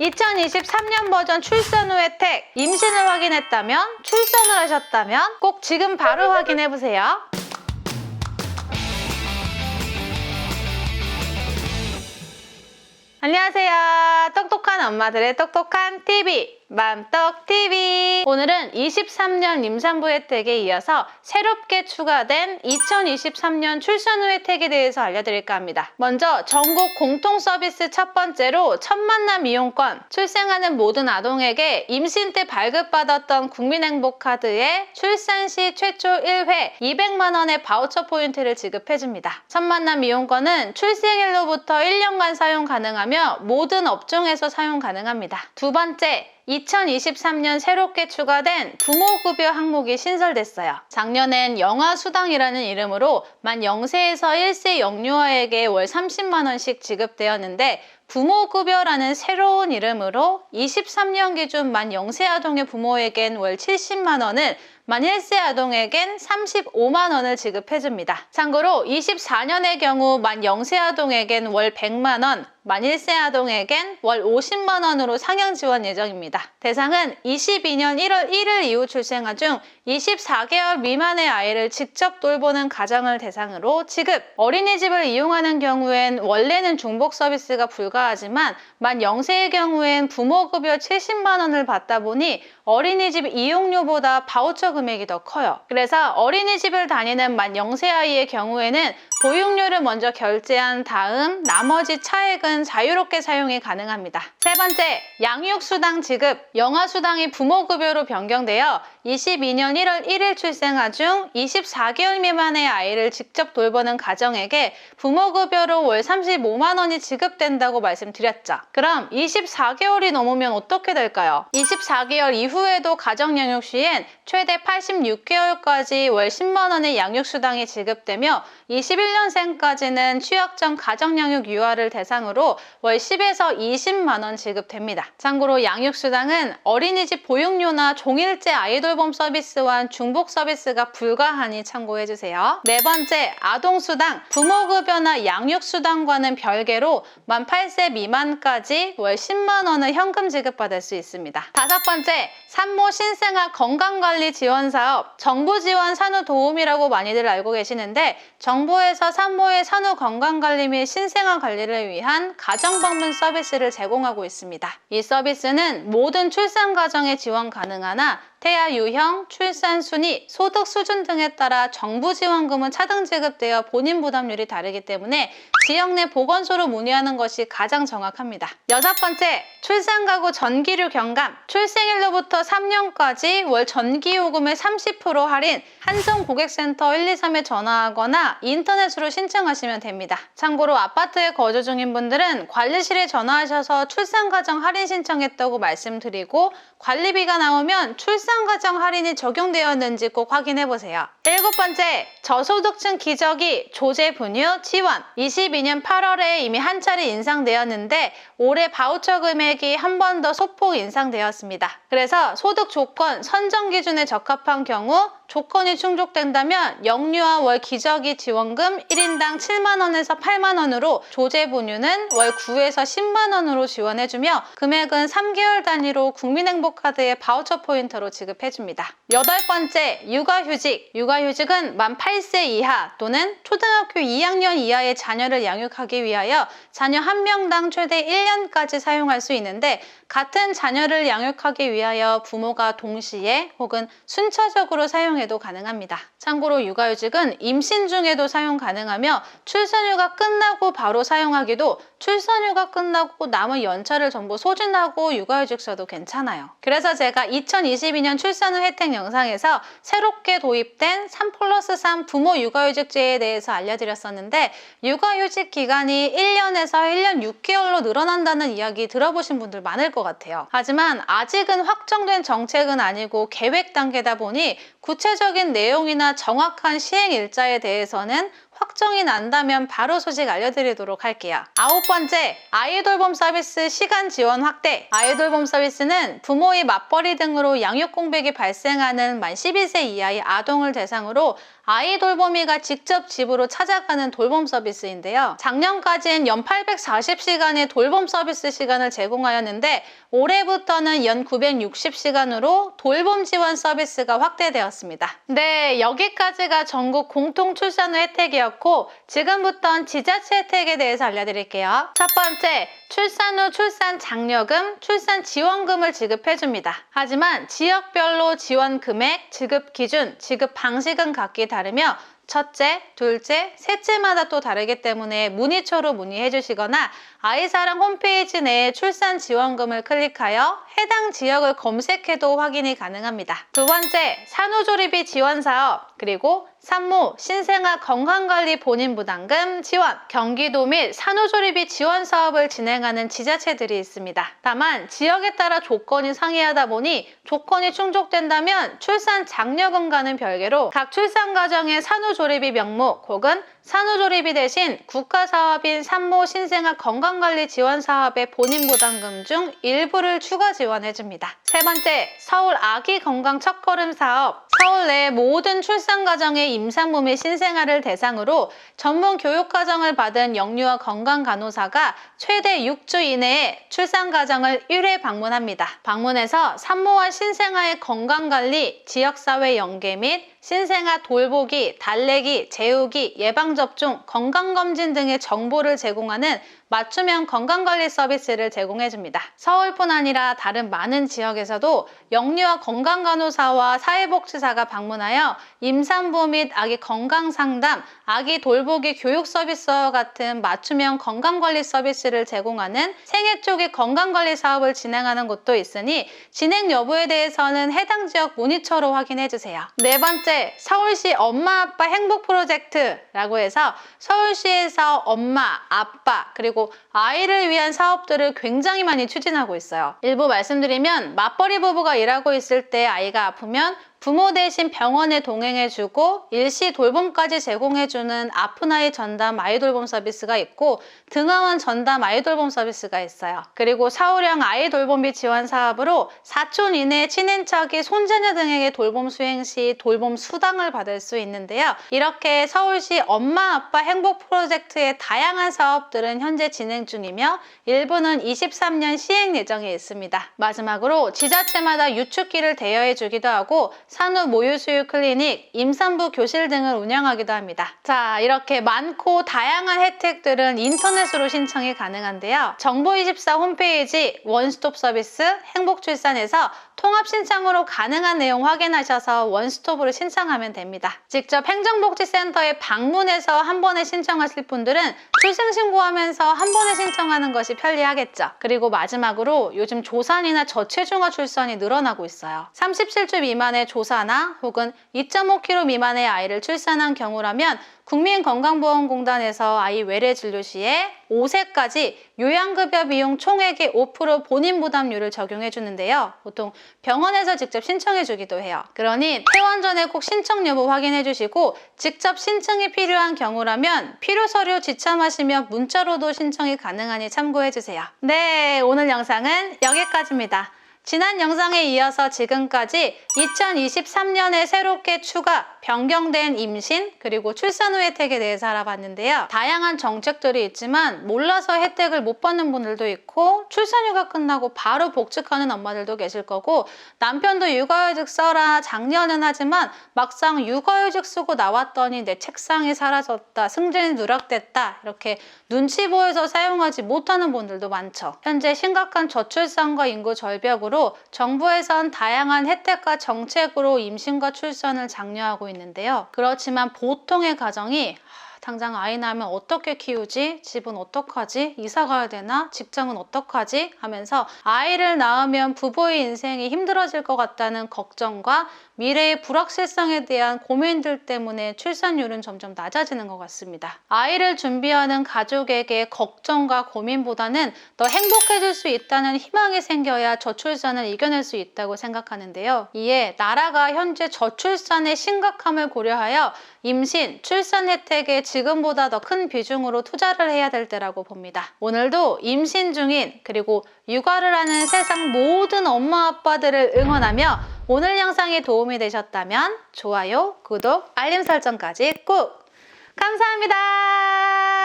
2023년 버전 출산 후 혜택, 임신을 확인했다면, 출산을 하셨다면 꼭 지금 바로 확인해보세요. 안녕하세요. 똑똑한 엄마들의 똑똑한 TV, 맘떡TV. 오늘은 23년 임산부 혜택에 이어서 새롭게 추가된 2023년 출산 후 혜택에 대해서 알려드릴까 합니다. 먼저 전국 공통 서비스 첫 번째로 첫 만남 이용권, 출생하는 모든 아동에게 임신 때 발급받았던 국민행복카드에 출산 시 최초 1회 200만 원의 바우처 포인트를 지급해줍니다. 첫 만남 이용권은 출생일로부터 1년간 사용 가능하며 모든 업종에서 사용 가능합니다. 두 번째, 2023년 새롭게 추가된 부모급여 항목이 신설됐어요. 작년엔 영아수당이라는 이름으로 만 0세에서 1세 영유아에게 월 30만 원씩 지급되었는데 부모급여라는 새로운 이름으로 23년 기준 만 0세 아동의 부모에겐 월 70만 원을 만 1세 아동에겐 35만 원을 지급해줍니다. 참고로 24년의 경우 만 0세 아동에겐 월 100만 원, 만 1세 아동에겐 월 50만 원으로 상향 지원 예정입니다. 대상은 22년 1월 1일 이후 출생아 중 24개월 미만의 아이를 직접 돌보는 가정을 대상으로 지급. 어린이집을 이용하는 경우엔 원래는 중복 서비스가 불가하지만 만 0세의 경우엔 부모급여 70만 원을 받다 보니 어린이집 이용료보다 바우처 금액이 더 커요. 그래서 어린이집을 다니는 만 0세 아이의 경우에는 보육료를 먼저 결제한 다음 나머지 차액은 자유롭게 사용이 가능합니다. 세 번째, 양육수당 지급. 영아수당이 부모급여로 변경되어 22년 1월 1일 출생아 중 24개월 미만의 아이를 직접 돌보는 가정에게 부모급여로 월 35만 원이 지급된다고 말씀드렸죠. 그럼 24개월이 넘으면 어떻게 될까요? 24개월 이후에도 가정양육 시엔 최대 86개월까지 월 10만 원의 양육수당이 지급되며 21년생까지는 취약 전 가정양육 유아를 대상으로 월 10에서 20만 원 지급됩니다. 참고로 양육수당은 어린이집 보육료나 종일제 아이돌봄 서비스와 중복 서비스가 불가하니 참고해주세요. 네 번째, 아동수당. 부모급여나 양육수당과는 별개로 만 8세 미만까지 월 10만 원을 현금 지급받을 수 있습니다. 다섯 번째, 산모 신생아 건강관리 지원사업. 정부 지원 산후도우미라고 많이들 알고 계시는데 정부에서 산모의 산후 건강관리 및 신생아 관리를 위한 가정방문 서비스를 제공하고 있습니다. 이 서비스는 모든 출산 가정에 지원 가능하나 태아 유형, 출산 순위, 소득 수준 등에 따라 정부 지원금은 차등 지급되어 본인 부담률이 다르기 때문에 지역 내 보건소로 문의하는 것이 가장 정확합니다. 여섯 번째, 출산가구 전기료 경감. 출생일로부터 3년까지 월 전기요금의 30% 할인, 한성고객센터 123에 전화하거나 인터넷으로 신청하시면 됩니다. 참고로 아파트에 거주 중인 분들은 관리실에 전화하셔서 출산가정 할인 신청했다고 말씀드리고 관리비가 나오면 출산가정 할인이 적용되었는지 꼭 확인해보세요. 일곱 번째, 저소득층 기저귀 조제 분유 지원. 22년 8월에 이미 한 차례 인상되었는데 올해 바우처 금액이 한 번 더 소폭 인상되었습니다. 그래서 소득 조건 선정 기준에 적합한 경우 조건이 충족된다면 영유아 월 기저귀 지원금 1인당 7만 원에서 8만 원으로 조제 분유는 월 9에서 10만 원으로 지원해주며 금액은 3개월 단위로 국민행복카드의 바우처 포인트로 지급해줍니다. 여덟 번째, 육아휴직. 육아휴직은 만 8세 이하 또는 초등학교 2학년 이하의 자녀를 양육하기 위하여 자녀 한 명당 최대 1년까지 사용할 수 있는데 같은 자녀를 양육하기 위하여 부모가 동시에 혹은 순차적으로 사용해도 가능합니다. 참고로 육아휴직은 임신 중에도 사용 가능하며 출산휴가 끝나고 바로 사용하기도 출산휴가 끝나고 남은 연차를 전부 소진하고 육아휴직 써도 괜찮아요. 그래서 제가 2022년 출산 후 혜택 영상에서 새롭게 도입된 3+3 부모 육아휴직제에 대해서 알려드렸었는데 육아휴직 기간이 1년에서 1년 6개월로 늘어난다는 이야기 들어보신 분들 많을 것 같아요. 하지만 아직은 확정된 정책은 아니고 계획 단계다 보니 구체적인 내용이나 정확한 시행 일자에 대해서는 확정이 난다면 바로 소식 알려드리도록 할게요. 9번째, 아이돌봄 서비스 시간 지원 확대. 아이돌봄 서비스는 부모의 맞벌이 등으로 양육 공백이 발생하는 만 12세 이하의 아동을 대상으로 아이돌봄이가 직접 집으로 찾아가는 돌봄 서비스인데요. 작년까지는 연 840시간의 돌봄 서비스 시간을 제공하였는데 올해부터는 연 960시간으로 돌봄 지원 서비스가 확대되었습니다. 네, 여기까지가 전국 공통 출산 후 혜택이었고 지금부터는 지자체 혜택에 대해서 알려드릴게요. 첫 번째, 출산 후 출산 장려금, 출산 지원금을 지급해줍니다. 하지만 지역별로 지원 금액, 지급 기준, 지급 방식은 각기 다르며 첫째, 둘째, 셋째마다 또 다르기 때문에 문의처로 문의해 주시거나 아이사랑 홈페이지 내에 출산 지원금을 클릭하여 해당 지역을 검색해도 확인이 가능합니다. 두 번째, 산후조리비 지원 사업, 그리고 산모, 신생아 건강관리 본인 부담금 지원, 경기도 및 산후조리비 지원 사업을 진행하는 지자체들이 있습니다. 다만 지역에 따라 조건이 상이하다 보니 조건이 충족된다면 출산 장려금과는 별개로 각 출산 가정의 산후조리비 명목 혹은 산후조리비 대신 국가사업인 산모, 신생아 건강관리 지원 사업의 본인 부담금 중 일부를 추가 지원해줍니다. 세 번째, 서울 아기 건강 첫걸음 사업. 서울 내 모든 출산 가정의 임산부 및 신생아를 대상으로 전문 교육 과정을 받은 영유아 건강 간호사가 최대 6주 이내에 출산 가정을 1회 방문합니다. 방문해서 산모와 신생아의 건강 관리, 지역사회 연계 및 신생아 돌보기, 달래기, 재우기, 예방접종, 건강검진 등의 정보를 제공하는 맞춤형 건강관리 서비스를 제공해줍니다. 서울뿐 아니라 다른 많은 지역에서도 영유아 건강간호사와 사회복지사가 방문하여 임산부 및 아기 건강상담, 아기 돌보기 교육 서비스와 같은 맞춤형 건강관리 서비스를 제공하는 생애 초기 건강관리 사업을 진행하는 곳도 있으니 진행 여부에 대해서는 해당 지역 문의처로 확인해주세요. 네 번째, 서울시 엄마 아빠 행복 프로젝트라고 해서 서울시에서 엄마, 아빠, 그리고 아이를 위한 사업들을 굉장히 많이 추진하고 있어요. 일부 말씀드리면 맞벌이 부부가 일하고 있을 때 아이가 아프면 부모 대신 병원에 동행해주고 일시 돌봄까지 제공해주는 아픈 아이 전담 아이돌봄 서비스가 있고 등하원 전담 아이돌봄 서비스가 있어요. 그리고 사후령 아이돌봄비 지원 사업으로 사촌 이내 친인척이 손자녀 등에게 돌봄 수행 시 돌봄 수당을 받을 수 있는데요. 이렇게 서울시 엄마 아빠 행복 프로젝트의 다양한 사업들은 현재 진행 중이며 일부는 23년 시행 예정에 있습니다. 마지막으로 지자체마다 유축기를 대여해주기도 하고 산후 모유수유 클리닉, 임산부 교실 등을 운영하기도 합니다. 자, 이렇게 많고 다양한 혜택들은 인터넷으로 신청이 가능한데요. 정보24 홈페이지 원스톱 서비스 행복출산에서 통합 신청으로 가능한 내용 확인하셔서 원스톱으로 신청하면 됩니다. 직접 행정복지센터에 방문해서 한 번에 신청하실 분들은 출생신고하면서 한 번에 신청하는 것이 편리하겠죠. 그리고 마지막으로 요즘 조산이나 저체중아 출산이 늘어나고 있어요. 37주 미만의 조사나 혹은 2.5kg 미만의 아이를 출산한 경우라면 국민건강보험공단에서 아이 외래 진료 시에 5세까지 요양급여 비용 총액의 5% 본인 부담률을 적용해 주는데요. 보통 병원에서 직접 신청해 주기도 해요. 그러니 퇴원 전에 꼭 신청 여부 확인해 주시고 직접 신청이 필요한 경우라면 필요 서류 지참하시면 문자로도 신청이 가능하니 참고해 주세요. 네, 오늘 영상은 여기까지입니다. 지난 영상에 이어서 지금까지 2023년에 새롭게 추가, 변경된 임신, 그리고 출산 후 혜택에 대해서 알아봤는데요. 다양한 정책들이 있지만 몰라서 혜택을 못 받는 분들도 있고 출산휴가 끝나고 바로 복직하는 엄마들도 계실 거고 남편도 육아휴직 써라 장려는 하지만 막상 육아휴직 쓰고 나왔더니 내 책상이 사라졌다, 승진이 누락됐다 이렇게 눈치 보여서 사용하지 못하는 분들도 많죠. 현재 심각한 저출산과 인구 절벽으로 정부에선 다양한 혜택과 정책으로 임신과 출산을 장려하고 있는데요. 그렇지만 보통의 가정이 당장 아이 낳으면 어떻게 키우지? 집은 어떡하지? 이사 가야 되나? 직장은 어떡하지? 하면서 아이를 낳으면 부부의 인생이 힘들어질 것 같다는 걱정과 미래의 불확실성에 대한 고민들 때문에 출산율은 점점 낮아지는 것 같습니다. 아이를 준비하는 가족에게 걱정과 고민보다는 더 행복해질 수 있다는 희망이 생겨야 저출산을 이겨낼 수 있다고 생각하는데요. 이에 나라가 현재 저출산의 심각함을 고려하여 임신, 출산 혜택의 지금보다 더 큰 비중으로 투자를 해야 될 때라고 봅니다. 오늘도 임신 중인 그리고 육아를 하는 세상 모든 엄마 아빠들을 응원하며 오늘 영상이 도움이 되셨다면 좋아요, 구독, 알림 설정까지 꾹! 감사합니다.